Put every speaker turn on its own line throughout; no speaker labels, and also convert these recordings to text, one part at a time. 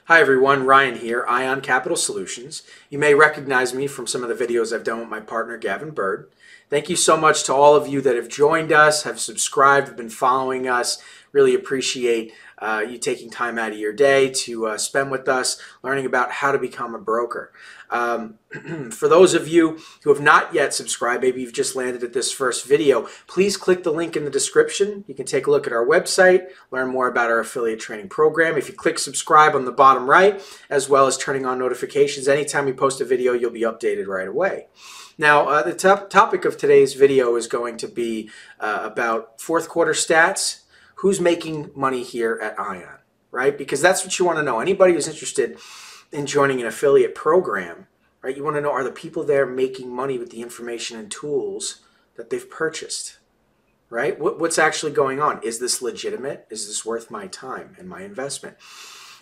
Hi everyone, Ryan here, Ion Capital Solutions. You may recognize me from some of the videos I've done with my partner Gavin Bird. Thank you so much to all of you that have joined us, have subscribed, have been following us. Really appreciate you taking time out of your day to spend with us, learning about how to become a broker. For those of you who have not yet subscribed, maybe you've just landed at this first video, please click the link in the description. You can take a look at our website, learn more about our affiliate training program. If you click subscribe on the bottom right, as well as turning on notifications, anytime we post a video, you'll be updated right away. Now, the topic of today's video is going to be about fourth quarter stats. Who's making money here at Ion, right? Because that's what you want to know. Anybody who's interested in joining an affiliate program, right? You want to know, are the people there making money with the information and tools that they've purchased, right? What's actually going on? Is this legitimate? Is this worth my time and my investment?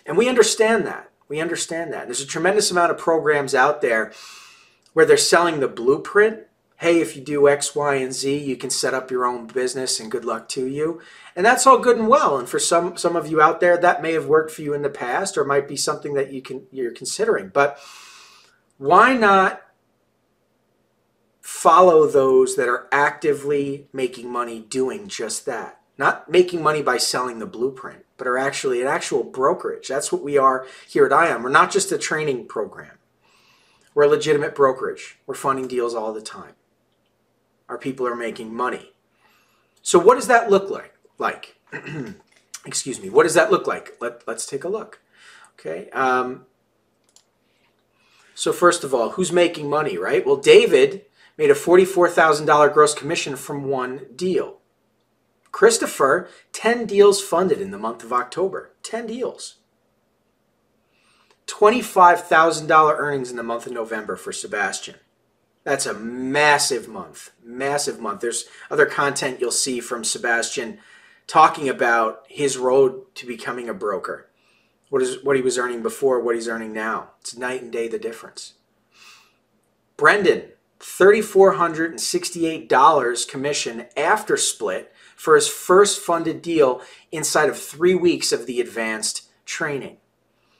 And we understand that. We understand that. There's a tremendous amount of programs out there where they're selling the blueprint. Hey, if you do X, Y, and Z, you can set up your own business and good luck to you. And that's all good and well. And for some of you out there, that may have worked for you in the past or might be something that you're considering. But why not follow those that are actively making money doing just that? Not making money by selling the blueprint, but are actually an actual brokerage. That's what we are here at Ion. We're not just a training program. We're a legitimate brokerage. We're funding deals all the time. Our people are making money. So what does that look like? Excuse me. What does that look like? Let's take a look. Okay. So first of all, who's making money, right? Well, David made a $44,000 gross commission from one deal. Christopher, 10 deals funded in the month of October. 10 deals. $25,000 earnings in the month of November for Sebastian. That's a massive month, massive month. There's other content you'll see from Sebastian talking about his road to becoming a broker. What he was earning before, what he's earning now. It's night and day the difference. Brendan, $3,468 commission after split for his first funded deal inside of 3 weeks of the advanced training.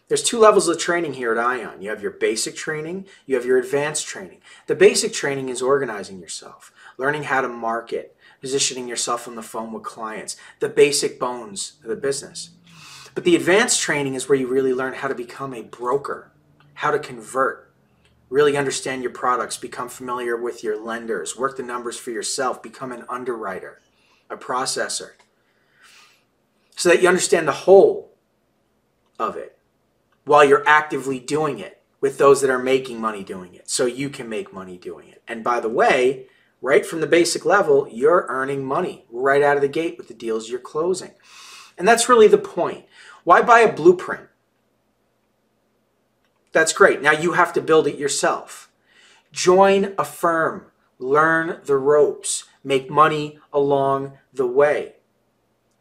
There's two levels of training here at Ion. You have your basic training, you have your advanced training. The basic training is organizing yourself, learning how to market, positioning yourself on the phone with clients, the basic bones of the business. But the advanced training is where you really learn how to become a broker, how to convert, really understand your products, become familiar with your lenders, work the numbers for yourself, become an underwriter, a processor, so that you understand the whole of it, while you're actively doing it with those that are making money doing it, so you can make money doing it. And by the way, right from the basic level, you're earning money right out of the gate with the deals you're closing. And that's really the point. Why buy a blueprint? That's great. Now you have to build it yourself. Join a firm, learn the ropes, make money along the way.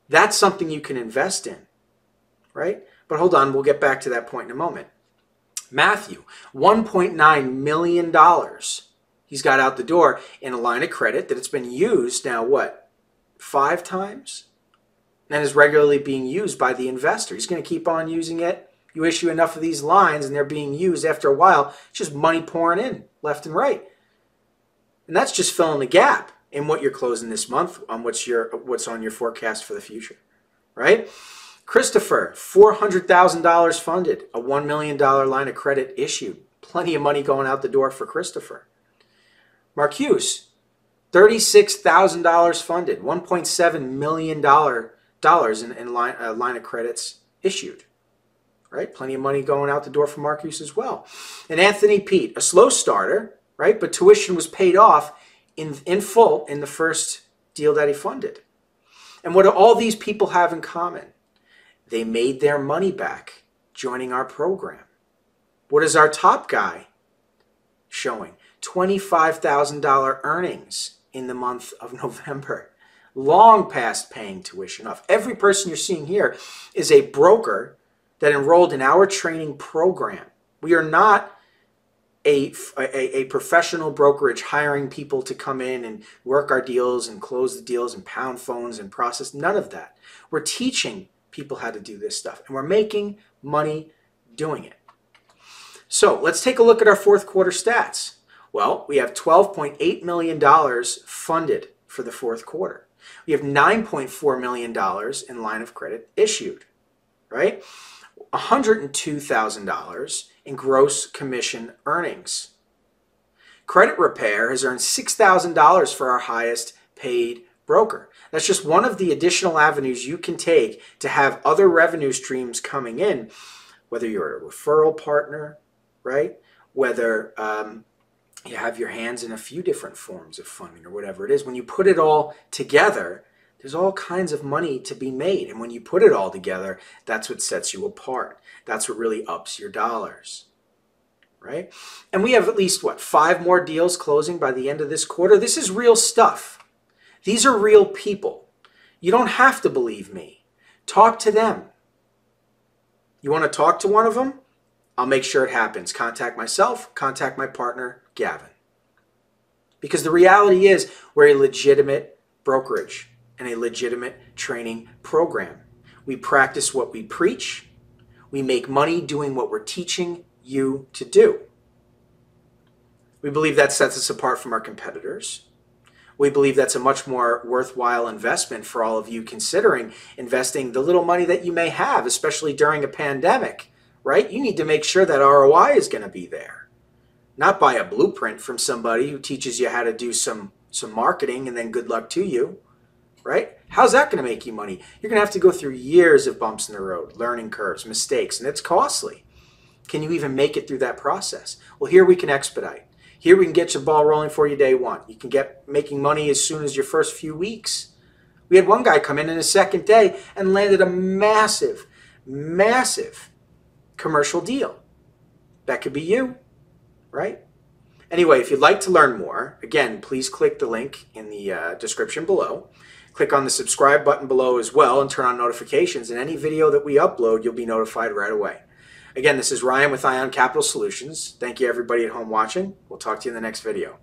That's something you can invest in, right? But hold on, we'll get back to that point in a moment. Matthew, $1.9 million he's got out the door in a line of credit that it's been used now, what, 5 times? And is regularly being used by the investor. He's going to keep on using it. You issue enough of these lines and they're being used after a while. It's just money pouring in left and right. And that's just filling the gap in what you're closing this month on what's on your forecast for the future, right? Christopher, $400,000 funded, a $1 million line of credit issued. Plenty of money going out the door for Christopher. Marcuse, $36,000 funded, $1.7 million in line of credits issued. Right? Plenty of money going out the door for Marcuse as well. And Anthony Pete, a slow starter, right? But tuition was paid off in full in the first deal that he funded. And what do all these people have in common? They made their money back joining our program. What is our top guy showing? $25,000 earnings in the month of November. Long past paying tuition off. Every person you're seeing here is a broker that enrolled in our training program. We are not a professional brokerage hiring people to come in and work our deals and close the deals and pound phones and process. None of that. We're teaching people how to do this stuff. And we're making money doing it. So let's take a look at our fourth quarter stats. Well, we have $12.8 million funded for the fourth quarter. We have $9.4 million in line of credit issued, right? $102,000 in gross commission earnings. Credit Repair has earned $6,000 for our highest paid broker. That's just one of the additional avenues you can take to have other revenue streams coming in, whether you're a referral partner, right? Whether you have your hands in a few different forms of funding or whatever it is. When you put it all together, there's all kinds of money to be made. And when you put it all together, that's what sets you apart. That's what really ups your dollars, right? And we have at least, 5 more deals closing by the end of this quarter. This is real stuff. These are real people. You don't have to believe me. Talk to them. You want to talk to one of them? I'll make sure it happens. Contact myself, contact my partner, Gavin. Because the reality is we're a legitimate brokerage and a legitimate training program. We practice what we preach. We make money doing what we're teaching you to do. We believe that sets us apart from our competitors. We believe that's a much more worthwhile investment for all of you considering investing the little money that you may have, especially during a pandemic, right? You need to make sure that ROI is going to be there. Not buy a blueprint from somebody who teaches you how to do some marketing and then good luck to you, right? How's that going to make you money? You're going to have to go through years of bumps in the road, learning curves, mistakes, and it's costly. Can you even make it through that process? Well, here we can expedite. Here we can get your ball rolling for you day one. You can get making money as soon as your first few weeks. We had one guy come in his second day and landed a massive, massive commercial deal. That could be you, right? Anyway, if you'd like to learn more, again, please click the link in the description below. Click on the subscribe button below as well and turn on notifications. And any video that we upload, you'll be notified right away. Again, this is Ryan with Ion Capital Solutions. Thank you everybody at home watching. We'll talk to you in the next video.